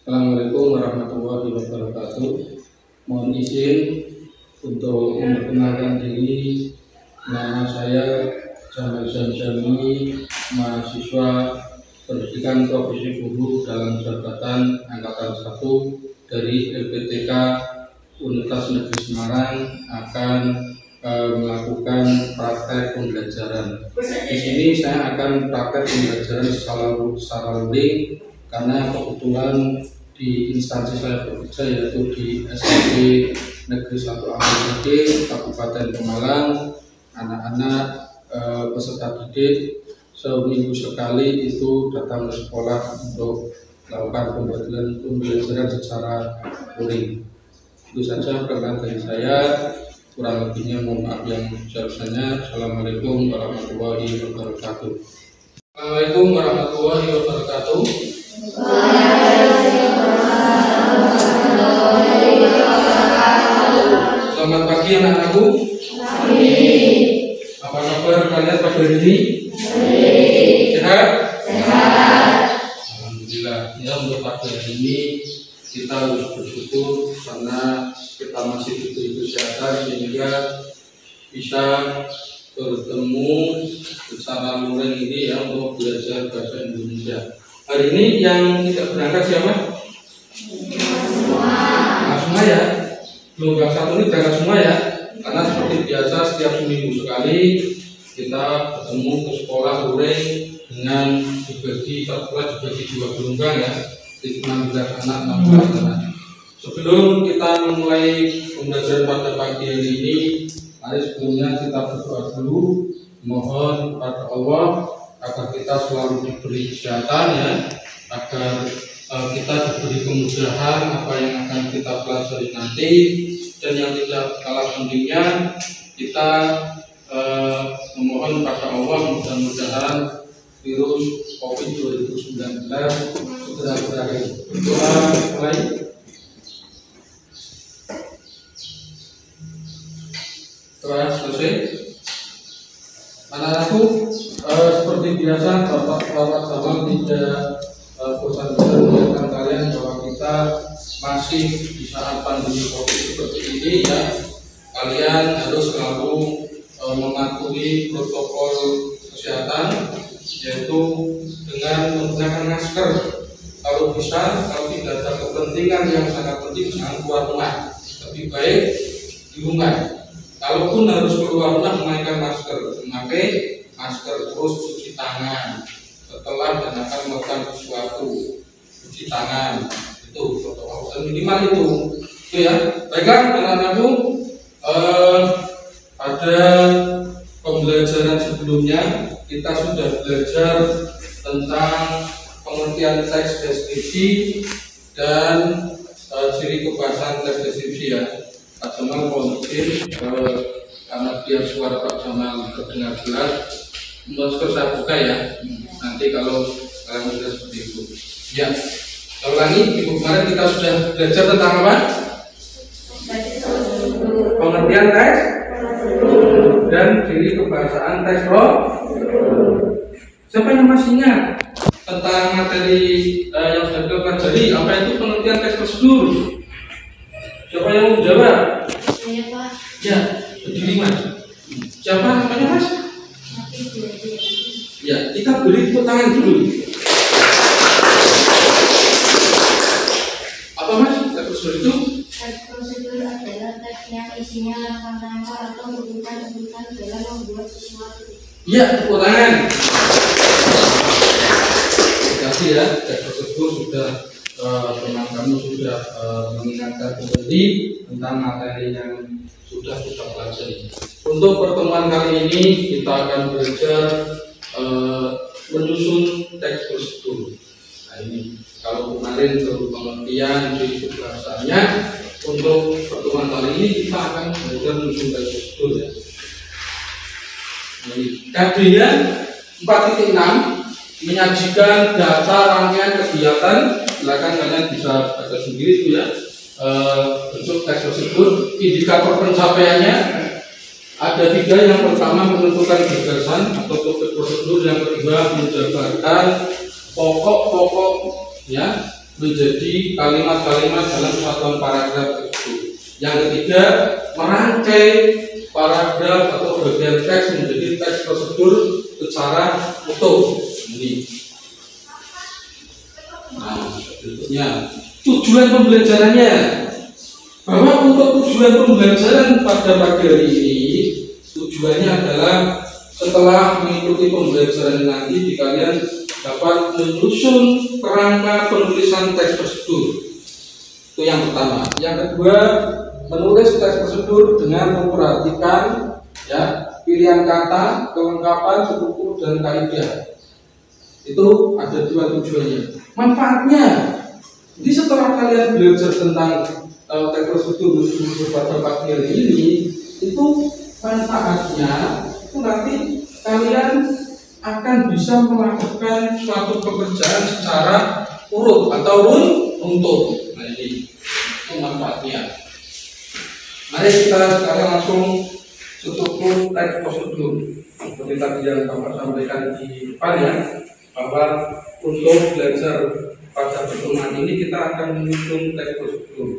Assalamualaikum warahmatullahi wabarakatuh. Mohon izin untuk memperkenalkan diri. Nama saya Jamal Zamzami, mahasiswa pendidikan profesi guru dalam jabatan angkatan 1 dari LPTK Universitas Negeri Semarang akan melakukan praktek pembelajaran. Di sini saya akan praktek pembelajaran secara luring karena kebetulan di instansi saya bekerja yaitu di SMP Negeri 1 AMD Kabupaten Pemalang. Anak-anak peserta didik seminggu sekali itu datang ke sekolah untuk melakukan pembelajaran secara luring. Itu saja perkenalan dari saya. Kurang lebihnya mohon maaf yang sebesar-besarnya. Assalamualaikum warahmatullahi wabarakatuh. Assalamualaikum warahmatullahi wabarakatuh. Selamat pagi anak-anakku. Apa kabar kalian pada hari ini? Sehat? Alhamdulillah. Ya, untuk pada hari ini kita harus bersyukur karena kita masih diberi kesehatan sehingga bisa bertemu bersama luring ini ya untuk belajar bahasa Indonesia. Hari ini yang tidak berangkat siapa? Semua ya. Gelombang 1 ini berangkat semua ya. Karena seperti biasa setiap seminggu sekali kita bertemu ke sekolah luring dengan dibagi dua gelombang ya. 16 anak, 16 anak. Sebelum kita memulai pembelajaran pada pagi hari ini, mari sebelumnya kita berdoa dulu, mohon pada Allah agar kita selalu diberi kesehatan ya, agar kita diberi kemudahan apa yang akan kita pelajari nanti, dan yang tidak kalah pentingnya kita memohon pada Allah mudah-mudahan virus COVID-19 segera berakhir. Doa mulai. Doa selesai. Anak-anakku, seperti biasa Bapak Jamal tidak bosan-bosan mengingatkan kalian bahwa kita masih di saat pandemi COVID seperti ini ya. Kalian harus selalu mematuhi protokol kesehatan, yaitu dengan menggunakan masker. Kalau bisa, kalau tidak ada kepentingan yang sangat penting, jangan keluar rumah. Lebih baik di rumah. Kalaupun harus keluar rumah, memakai masker. Memakai masker, terus cuci tangan setelah dan akan melakukan sesuatu. Cuci tangan itu protokol minimal itu ya. Baiklah anak-anakku, pada pembelajaran sebelumnya kita sudah belajar tentang pengertian teks deskripsi dan ciri kebahasaan teks deskripsi ya. Pak Jamal mohon izin karena biar suara Pak Jamal terdengar jelas, masker saya buka ya. Nanti kalau kalian sudah seperti itu ya. Kalau lagi minggu kemarin kita sudah belajar tentang apa? Pengertian teks dan ciri kebahasaan teks Siapa yang masih ingat tentang materi yang sudah kita pelajari? Apa itu pengertian teks prosedur? Siapa yang mau jawab? Saya Pak. Ya, berdiri Mas. Siapa namanya Mas? Ya, kita beri tepuk tangan dulu. Apa Mas? Teks prosedur itu? Teks prosedur adalah teks yang isinya langkah-langkah atau urutan-urutan dalam membuat sesuatu. Ya, tepuk tangan. Terima kasih ya, teks prosedur sudah teman kamu sudah mengingatkan kembali tentang materi yang sudah kita pelajari. Untuk pertemuan kali ini kita akan belajar menyusun teks prosedur. Nah ini kalau kemarin baru pengertian ciri bahasanya, untuk pertemuan kali ini kita akan belajar menyusun teks prosedur ya. KD-nya 4.6 menyajikan data rangkaian kegiatan. Silakan kalian bisa baca sendiri itu ya. Bentuk teks prosedur, indikator pencapaiannya ada 3. Yang pertama menentukan gagasan atau topik prosedur, yang kedua menjabarkan pokok-pokok ya, menjadi kalimat-kalimat dalam satuan paragraf tersebut. Yang ketiga, merangkai paragraf atau bagian teks menjadi teks prosedur secara utuh. Ini. Nah, berikutnya tujuan pembelajarannya, bahwa untuk tujuan pembelajaran pada pagi hari ini tujuannya adalah setelah mengikuti pembelajaran nanti kalian dapat menyusun kerangka penulisan teks prosedur. Itu yang pertama. Yang kedua, menulis teks prosedur dengan memperhatikan ya pilihan kata, kelengkapan, struktur dan kaidah. Itu ada dua tujuannya. Manfaatnya, jadi setelah kalian belajar tentang teks prosedur pada pagi hari ini, itu manfaatnya itu nanti kalian akan bisa melakukan suatu pekerjaan secara urut atau runtut. Nah, ini itu manfaatnya. Mari kita sekarang langsung struktur teks prosedur. Seperti tadi yang Bapak sampaikan di depan ya, bahwa untuk belajar pada pertemuan ini kita akan menyusun teks prosedur.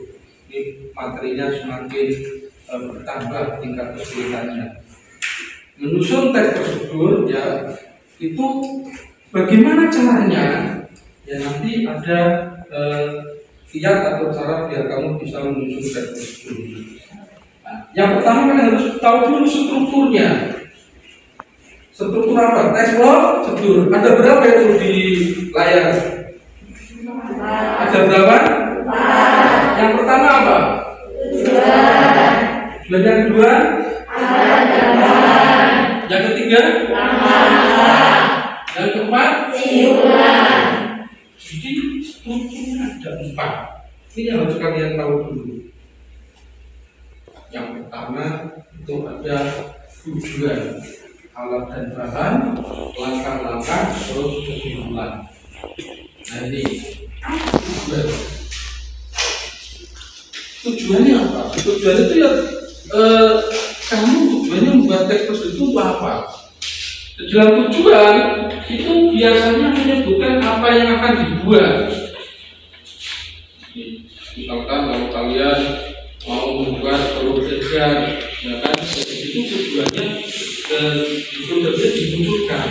Ini materinya semakin bertambah tingkat kesulitannya. Menyusun teks prosedur ya itu bagaimana caranya ya, nanti ada kiat atau cara biar kamu bisa menyusun teks prosedur. Nah, yang pertama kan harus tahu dulu strukturnya. Struktur apa? Teks prosedur. Ada berapa itu di layar? Ada berapa? Yang pertama apa? Dan yang kedua? Yang ketiga? Yang keempat? Jadi strukturnya ada 4. Ini yang harus kalian tahu dulu. Yang pertama itu ada tujuan, alat dan bahan, langkah-langkah, terus kesimpulan. Nah ini tujuannya apa? Tujuan itu ya kamu tujuannya membuat teks prosedur itu apa? Dalam tujuan itu biasanya menyebutkan apa yang akan dibuat. Misalkan kalau kalian mau membuat telur jajan, ya kan? Itu tujuannya itu dimunculkan.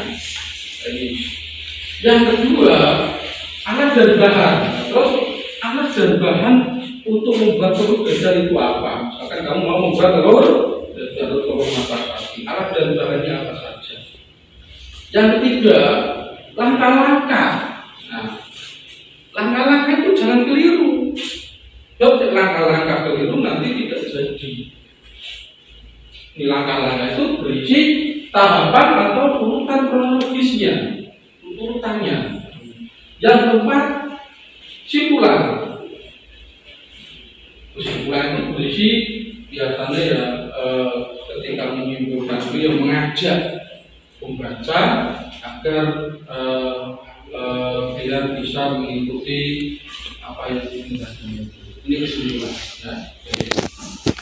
Jadi, yang kedua, alat dan bahan. Terus alat dan bahan untuk membuat telur jajan itu apa? Misalkan kamu mau membuat telur jajan atau telur masak pagi, alat dan bahannya apa saja? Yang ketiga, langkah-langkah. Nah, langkah-langkah itu jangan keliru. Kalau langkah-langkah keliru nanti tidak jadi. Ini langkah-langkah itu berisi tahapan atau urutan kronologisnya, urutannya. Yang keempat, simpulan. Kesimpulan itu berisi biasanya ya ketika menyimpulkan itu yang mengajak pembaca agar biar bisa mengikuti apa yang diinginkan. Ini kesimpulan. Ya.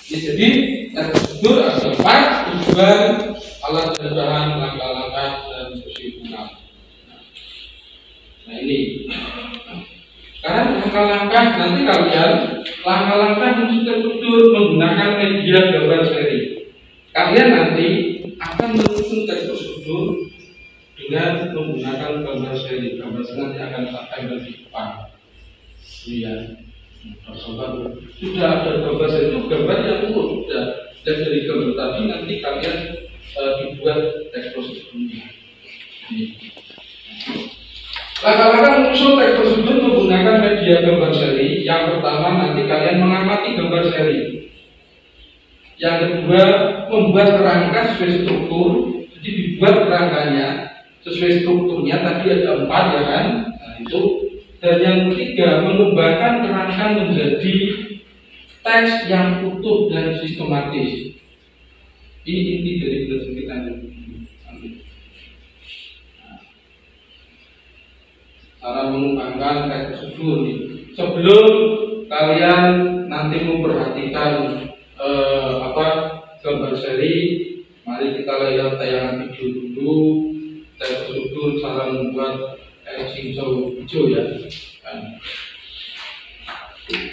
Jadi teks prosedur ada 4: tujuan, alat dan bahan, langkah-langkah, dan kesimpulan. Nah ini. Sekarang langkah-langkah nanti kalian langkah-langkah menyusun prosedur menggunakan media gambar seri. Kalian nanti akan menyusun teks prosedur dengan menggunakan gambar seri. Gambar seri nanti akan saya tempel di depan. Iya. Sudah ada gambar seri itu gambar yang urut sudah. Dan dari gambar tadi nanti kalian dibuat teks prosedurnya. Langkah-langkah menyusun teks prosedur menggunakan media gambar seri. Yang pertama nanti kalian mengamati gambar seri. Yang kedua, membuat kerangka sesuai struktur. Jadi dibuat kerangkanya sesuai strukturnya. Tadi ada 4 ya kan? Nah itu. Dan yang ketiga, mengembangkan kerangka menjadi teks yang utuh dan sistematis. Ini inti dari belajar kita nanti. Cara mengembangkan teks prosedur. Sebelum kalian nanti memperhatikan gambar seri, mari kita lihat tayangan video dulu. Teks prosedur cara membuat cincau hijau ya. Bentar,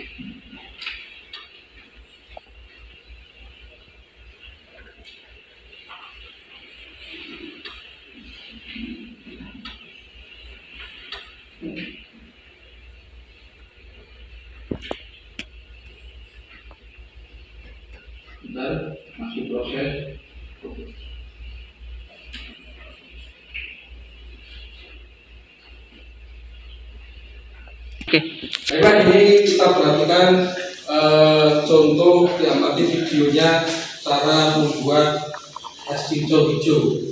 masih proses. Oke. Baiklah, ini kita perhatikan contoh yang tadi videonya cara membuat es cincau hijau.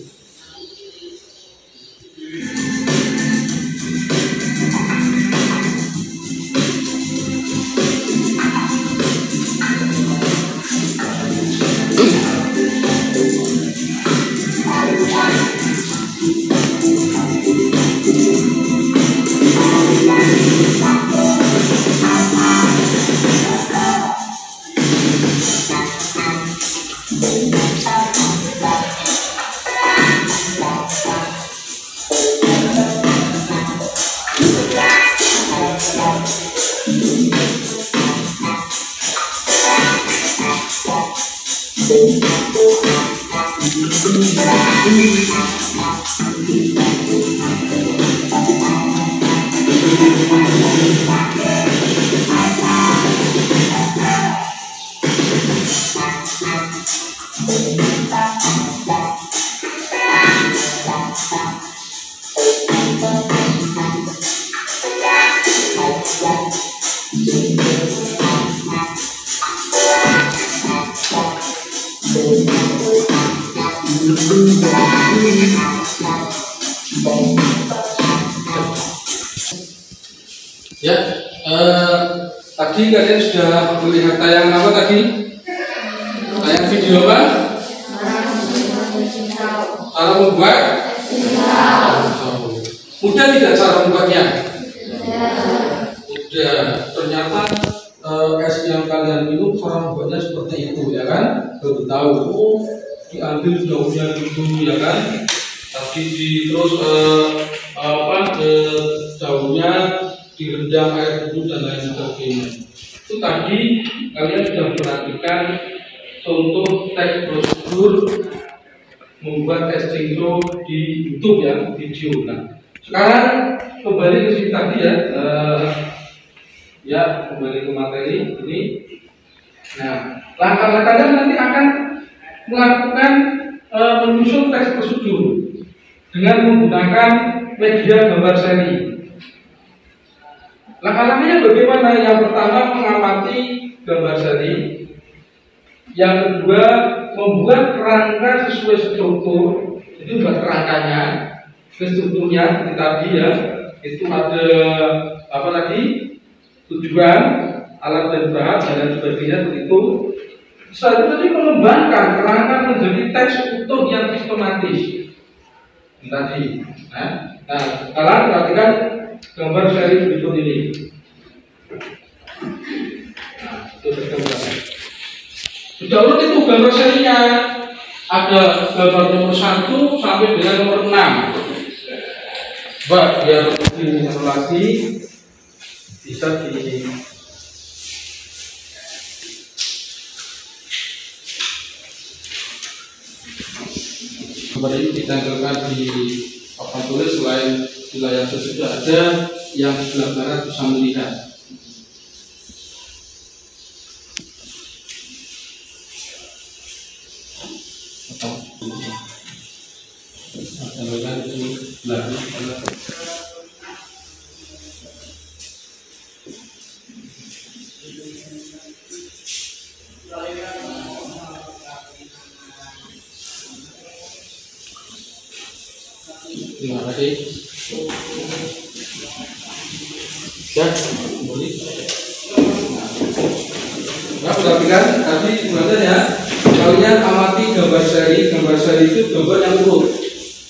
Ya, tadi kalian sudah melihat tayangan apa tadi? Tayangan video apa? Cara membuat? Mudah tidak cara membuatnya? Mudah. Ternyata es yang kalian minum cara membuatnya seperti itu, ya kan? Baru tahu. Oh, diambil daunnya dulu, ya kan? Tadi terus daunnya direndam air dulu dan lain sebagainya. Itu tadi kalian sudah perhatikan contoh teks prosedur membuat es cincau di YouTube ya, video. Nah, sekarang kembali ke sini tadi ya, kembali ke materi ini. Nah, langkah-langkahnya nanti akan melakukan menyusun teks prosedur dengan menggunakan media gambar seri. Langkah-langkahnya bagaimana? Yang pertama, mengamati gambar seri. Yang kedua, membuat kerangka sesuai struktur. Jadi buat kerangkanya, strukturnya seperti tadi ya. Itu ada apa lagi? Tujuan, alat dan bahan dan sebagainya seperti itu. Setelah itu tadi mengembangkan kerangka menjadi teks utuh yang sistematis. Tadi. Nah, sekarang perhatikan gambar seri berikut ini. Nah, itu gambar. Sudah urut itu gambar serinya. Ada gambar nomor 1 sampai dengan nomor 6. Coba biar lebih lagi bisa di gambar ini ditempelkan di papan tulis. Selain wilayah sudah ada yang sebelah barat bisa melihat. Tempelkan di sebelah terima kasih. Ya, kembali. Nah, perhatikan tadi sebenarnya kalian amati gambar seri. Gambar seri itu gambar yang urut.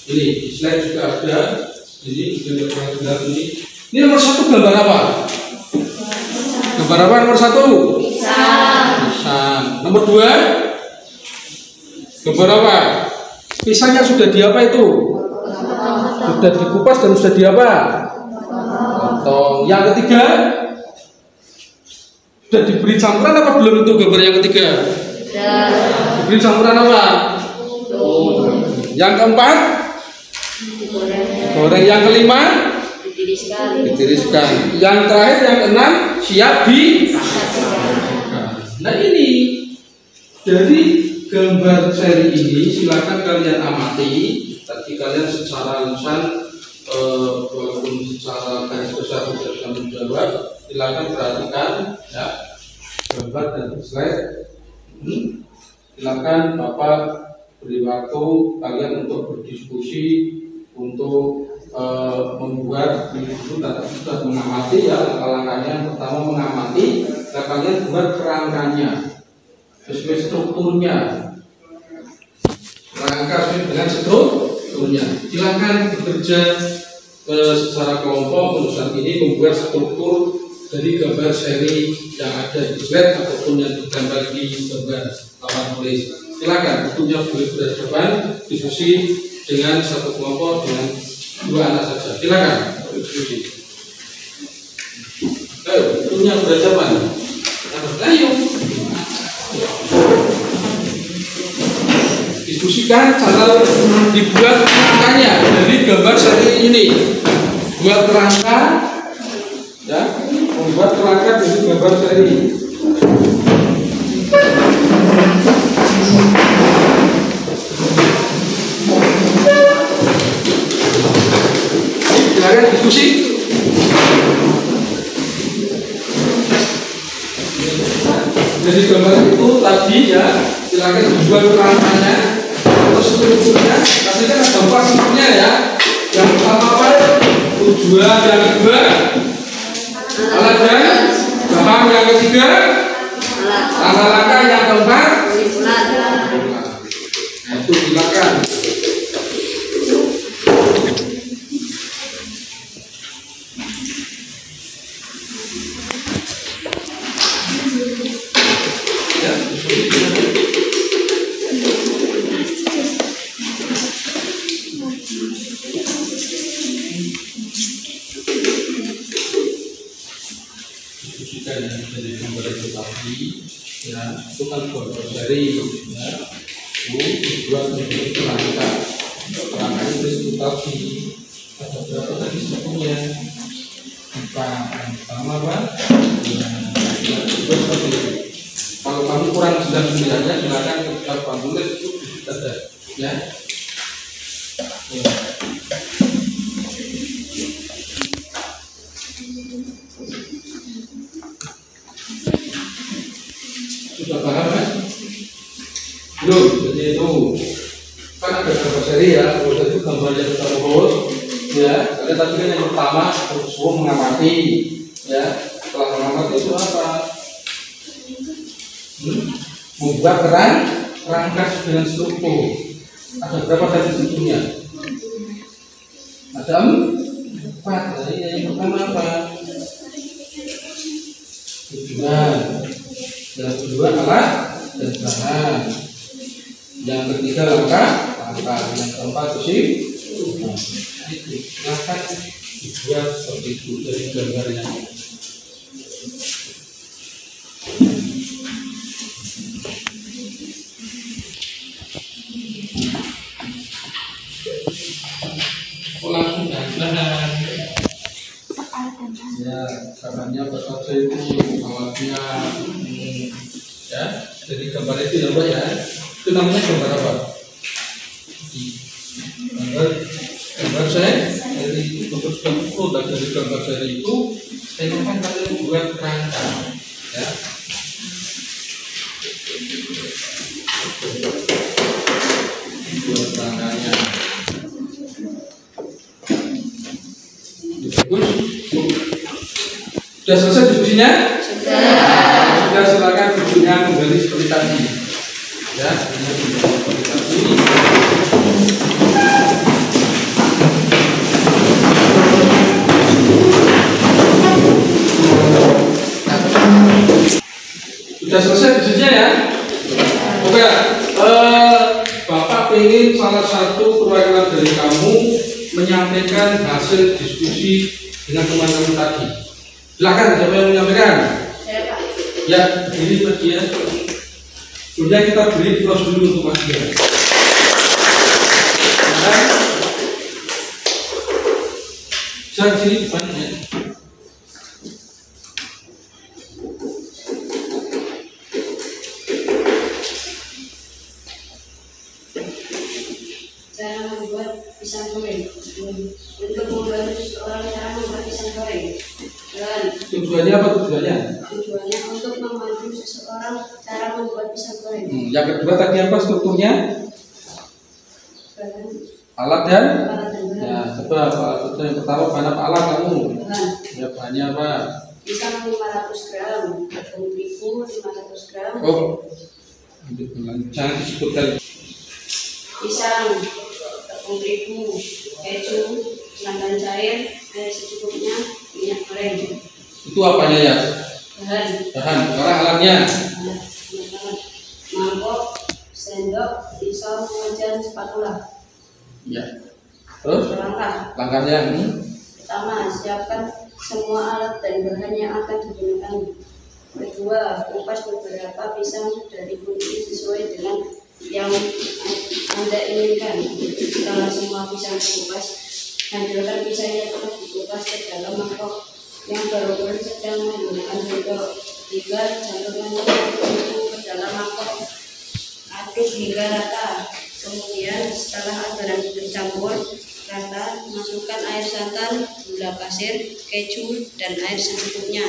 Ini di slide juga ada. Ini gambar ini. Ini nomor 1 gambar apa? Gambar apa nomor 1? Pisang. Nomor 2? Gambar apa? Pisangnya sudah di apa itu? Sudah dikupas dan sudah di apa? Potong. Yang ketiga, Sudah diberi campuran apa belum itu gambar yang ketiga? Diberi campuran apa? Yang keempat? Goreng. Yang kelima? Ditiriskan. Yang terakhir yang keenam siap disajikan. Nah ini dari gambar seri ini silakan kalian amati. Tadi kalian secara lisan walaupun secara garis besar tidak bisa menjawab, silakan perhatikan ya gambar dan slide. Silakan Bapak beri waktu kalian untuk berdiskusi, untuk membuat itu tadi sudah mengamati ya langkah-langkahnya. Yang pertama mengamati, dan kalian buat kerangkanya sesuai strukturnya, rangka sesuai dengan strukturnya. Silakan bekerja secara kelompok untuk ini membuat struktur dari gambar seri yang ada di slide ataupun yang digambar di gambar papan tulis. Silakan waktunya boleh berhadapan diskusi dengan satu kelompok dengan 2 anak saja. Silakan diskusi. Ayo, waktunya berhadapan. Ayo. Diskusikan cara dibuat kerangkanya dari gambar seri ini. Buat kerangka ya, membuat kerangka dari gambar seri. Silakan diskusi. Jadi gambar itu tadi ya, silakan dibuat kerangkanya, terus strukturnya. Pastikan ada 4 strukturnya ya. Yang pertama apa? Tujuan, yang kedua alat dan bahan, yang ketiga langkah-langkah, yang keempat nah itu silakan. Dari gambar itu tadi ya, itu kan gambar dari ya, buat menjadi kerangka. Kerangka itu tadi ada berapa tadi strukturnya? 4. Yang pertama apa? Ya, kalau kamu kurang 9 nya silakan kita tulis itu ada ya. Sudah paham kan? Belum, jadi itu kan ada gambar seri ya. Kalau itu gambar yang kita urut ya. Kalian tadi kan yang pertama semua mengamati ya. Setelah mengamati itu apa? Membuat kerangka dengan struktur. Ada berapa tadi strukturnya? Ada 4. Jadi yang pertama apa? Tujuan. Yang kedua alat dan bahan. Yang ketiga langkah. Yang keempat sih. Langkah dibuat seperti itu dari gambarnya. Langsung dandan. Ya, bahannya apa saja itu, alatnya ya. Jadi gambar itu ya Pak ya. Itu namanya gambar apa? Gambar saya dari produk dari gambar saya itu saya kan kalian buat kerangka ya. Buat kerangkanya. Sudah selesai diskusinya? Sudah, silakan duduknya kembali seperti tadi. Ya, seperti tadi. Sudah selesai diskusinya ya? Oke, Bapak ingin salah satu perwakilan dari kamu menyampaikan hasil diskusi dengan teman-teman tadi. Silakan, siapa yang menyampaikan? Saya, Pak. Ya, berdiri pergi ya. Sudah kita beri cross dulu untuk Mas Dia. Saya sini depannya. Cara membuat pisang goreng. Untuk membantu seseorang cara membuat pisang goreng. Dan Tujuannya apa tujuannya? tujuannya untuk membantu seseorang cara membuat pisang goreng. Yang kedua tadi apa strukturnya? Bahan, Alat dan? alat dan bahan. Ya, coba Pak. Yang pertama bahan apa alat kamu? Bahan. Ya, bahannya apa? Pisang 500 gram, tepung terigu 500 gram, Oh, jangan disebutkan. pisang, tepung terigu, keju, santan cair, air secukupnya, minyak goreng. Itu apanya ya? Bahan, Bahan. Sekarang alatnya. mangkok, sendok, pisau, wajan, spatula. Ya. Terus Langkah langkahnya pertama, siapkan semua alat dan bahan yang akan digunakan. Kedua, kupas beberapa pisang dari kulit sesuai dengan yang Anda inginkan. Setelah semua pisang dikupas, hancurkan pisang yang telah dikupas ke dalam mangkok yang berukuran sedang menggunakan sendok. Tiga, campurkan itu ke dalam mangkok. Aduk hingga rata. Kemudian setelah adonan tercampur rata, masukkan air santan, gula pasir, keju, dan air secukupnya.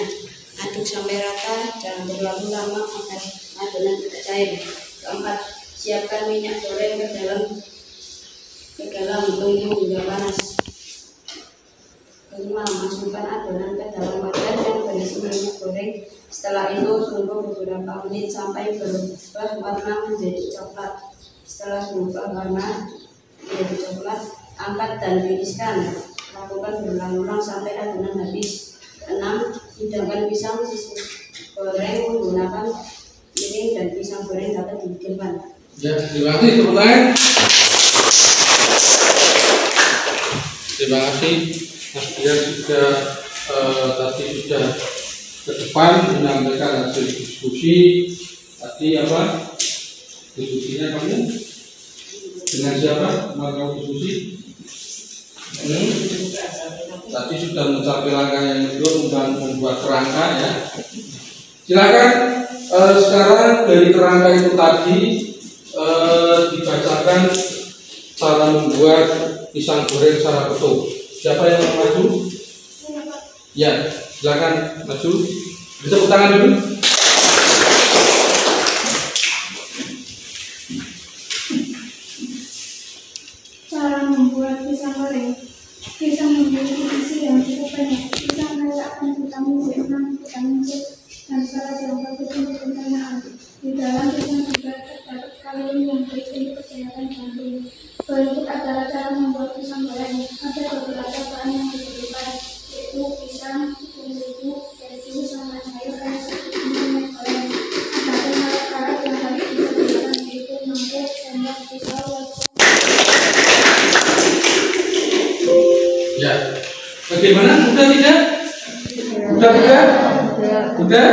Aduk sampai rata, jangan terlalu lama agar adonan tidak cair. Keempat, siapkan minyak goreng ke dalam, tunggu hingga panas. Kelima, masukkan adonan ke dalam wajan yang berisi minyak goreng. Setelah itu tunggu beberapa menit sampai berubah warna menjadi coklat. Setelah berubah warna menjadi coklat, angkat dan tiriskan. Lakukan berulang-ulang sampai adonan habis. Keenam, hidangkan pisang goreng menggunakan piring dan pisang goreng dapat dihidangkan. ya, terima kasih teman-teman. Terima kasih. Mas Dia sudah tadi sudah ke depan menyampaikan hasil diskusi. Tadi apa? Diskusinya kamu dengan siapa? Mau diskusi? Tadi sudah mencapai langkah yang kedua, membuat kerangka ya. Silakan sekarang dari kerangka itu tadi dibacakan cara membuat pisang goreng secara betul. Siapa yang mau maju? Ya, silakan maju. Bisa tepuk tangan dulu. Cara membuat pisang goreng. Pisang memiliki isi yang cukup banyak. Pisang kaya akan vitamin B6, vitamin C, dan syarat yang bagus untuk pencernaan. Di dalam pisang juga terdapat kalori yang baik untuk kesehatan jantung. Berikut adalah cara membuat pisang goreng. Ada beberapa bahan yang diperlukan, yaitu pisang, tepung terigu, keju, santan cair, air secukupnya, minyak goreng. Ada alat-alat yang harus disediakan, yaitu mangkok, sendok, pisau, wajan. Ya, bagaimana? Mudah tidak? Mudah tidak? Mudah?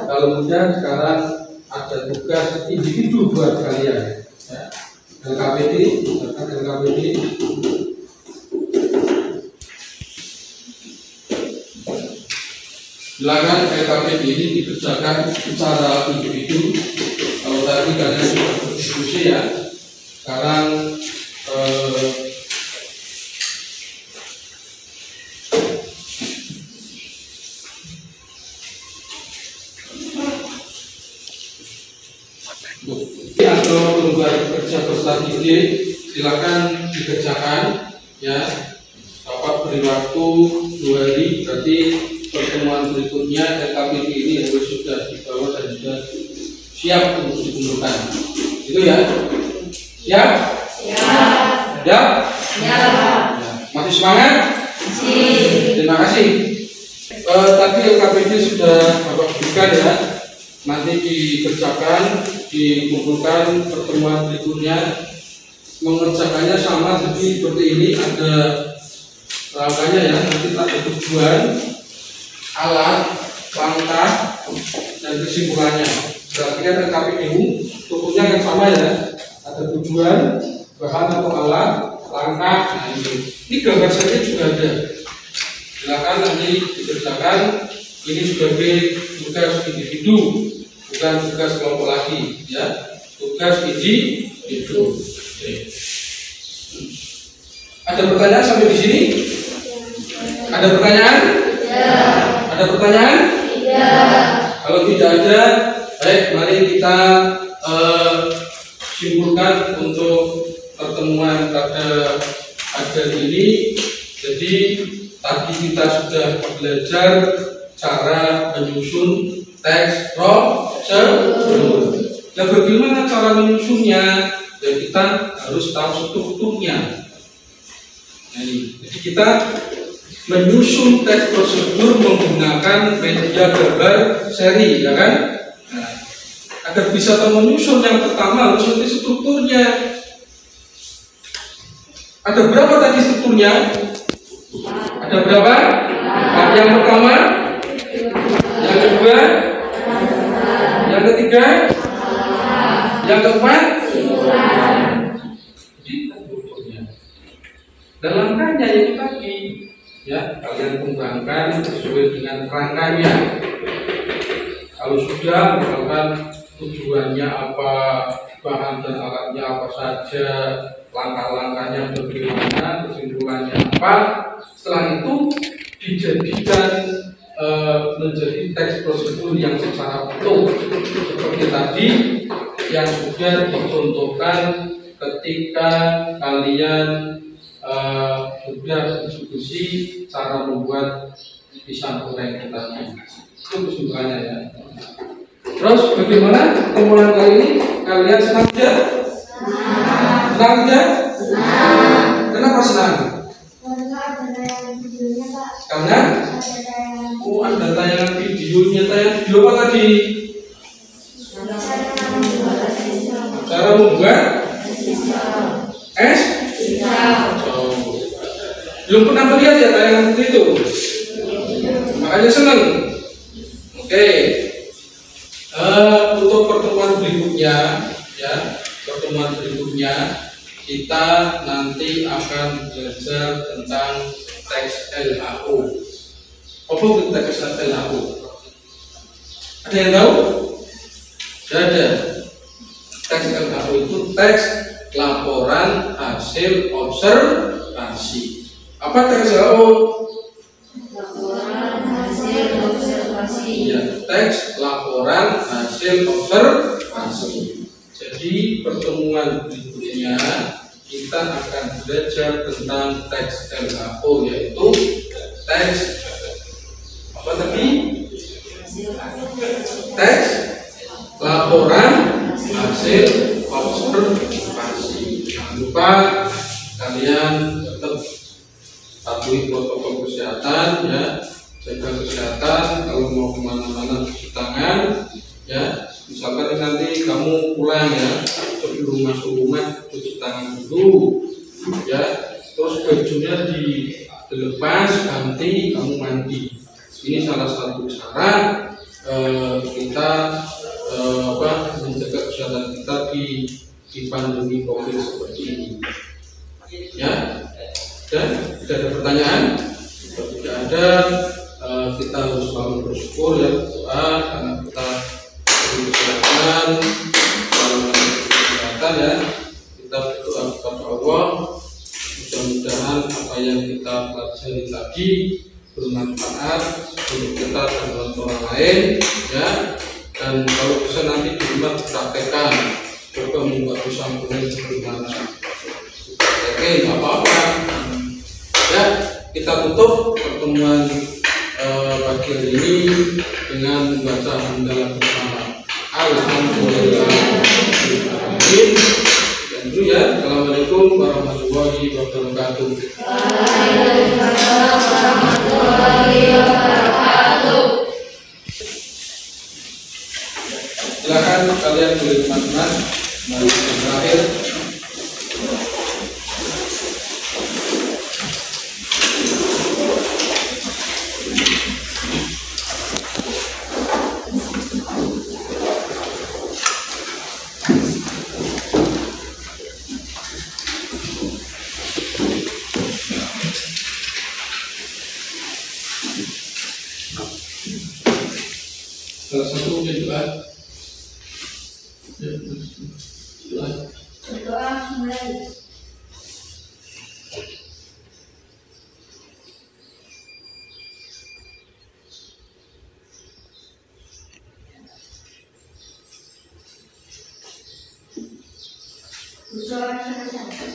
Kalau mudah, sekarang ada tugas individu buat kalian. Ya. LKPD, misalkan LKPD. Silakan LKPD ini dikerjakan secara individu. Kalau tadi kalian sudah berdiskusi ya, sekarang atau lembaga kerja berstatistik silakan dikerjakan ya. Dapat beri waktu 2 hari, berarti pertemuan berikutnya LKPD ini harus sudah dibawa dan sudah siap untuk dikumpulkan. Itu ya. Siap? Siap. Ya? Siap. Masih semangat? Terima kasih. Tadi LKPD sudah Bapak berikan ya. Nanti dikerjakan, dikumpulkan pertemuan berikutnya. Mengerjakannya sama jadi seperti ini, ada rangkanya ya. Nanti ada tujuan, alat, langkah dan kesimpulannya. Berarti kan RKPU strukturnya kan sama ya. Ada tujuan, bahan atau alat, langkah. Nah ini gambar saja juga ada. Silakan nanti dikerjakan. Ini sebagai tugas individu, bukan tugas kelompok lagi, ya. Tugas individu. Oke. Ada pertanyaan sampai di sini? Ada pertanyaan? Ya. Ada pertanyaan? Ya. Kalau tidak ada, baik, mari kita simpulkan untuk pertemuan pada ini. Jadi tadi kita sudah belajar cara menyusun teks prosedur. Nah, bagaimana cara menyusunnya? Ya kita harus tahu strukturnya. Nah, jadi kita menyusun teks prosedur menggunakan media gambar seri, ya kan? Nah, agar bisa menyusun yang pertama harus nanti strukturnya. Ada berapa tadi strukturnya? Ada berapa? Yang pertama, yang kedua, yang ketiga, yang keempat. Dan langkahnya itu tadi, ya kalian kembangkan sesuai dengan rangkanya. Kalau sudah, misalkan tujuannya apa, bahan dan alatnya apa saja, langkah-langkahnya bagaimana, kesimpulannya apa. Setelah itu dijadikan menjadi teks prosedur yang secara utuh seperti tadi yang sudah dicontohkan ketika kalian sudah diskusi cara membuat pisang goreng tadi. Itu kesimpulannya ya. Terus bagaimana pertemuan kali ini? Kalian senang tidak? Senang tidak? Kenapa senang? Karena ada tayangan videonya. Tayangan video apa tadi? Cara membuat es? Belum pernah melihat ya tayangan seperti itu? Makanya senang. Oke. Untuk pertemuan berikutnya, ya, kita nanti akan belajar tentang teks LHO. Apa itu teks LHO? Ada yang tahu? Tidak ada. Teks LHO itu teks laporan hasil observasi. Apa teks LHO? Laporan hasil observasi. Ya, teks laporan hasil observasi. Jadi pertemuan berikutnya kita akan belajar tentang teks LHO, yaitu teks apa tadi? Teks laporan hasil observasi. Jangan lupa kalian tetap patuhi protokol kesehatan, ya, jaga kesehatan. Kalau mau kemana-mana cuci tangan, ya. Misalkan nanti kamu pulang, ya, sebelum masuk rumah cuci tangan dulu, ya. Terus bajunya dilepas, ganti, kamu mandi. Ini salah satu cara kita menjaga kesehatan kita di pandemi COVID seperti ini. Ya, dan tidak ada pertanyaan. Kalau tidak ada, kita harus selalu bersyukur, ya, berdoa karena kita kesehatan, ya. Kita berdoa kepada Allah. Mudah-mudahan apa yang kita pelajari tadi bermanfaat untuk kita dan orang lain, ya. Dan kalau bisa nanti di rumah praktekkan, coba membuat pisang goreng bagaimana. Oke, nggak apa-apa. Ya, kita tutup pertemuan pagi hari ini dengan membaca hamdalah bersama. Alhamdulillah. Dan dulu ya, assalamualaikum warahmatullahi wabarakatuh. Waalaikumsalam warahmatullahi wabarakatuh. Silakan kalian boleh teman-teman. Mari terakhir. Salah satu doa. Doa. Berdoa mulai. Berdoa selesai.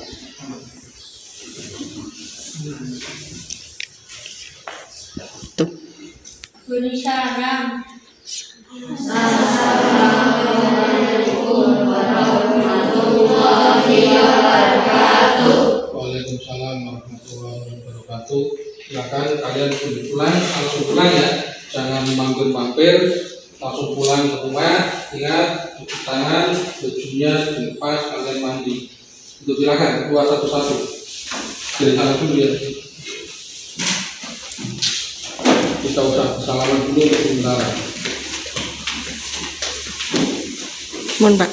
Beri salam. Assalamualaikum warahmatullahi wabarakatuh. Waalaikumsalam warahmatullahi wabarakatuh. Silakan kalian pulang, langsung pulang ya. Jangan mampir-mampir, langsung pulang ke rumah. Ingat, cuci tangan, bajunya dilepas, kalian mandi. Untuk silakan, keluar satu-satu. Dari sana dulu ya. Kita usah salaman dulu untuk sementara. Mohon Pak.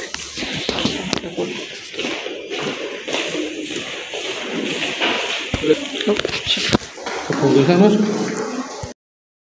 Keputusan mas.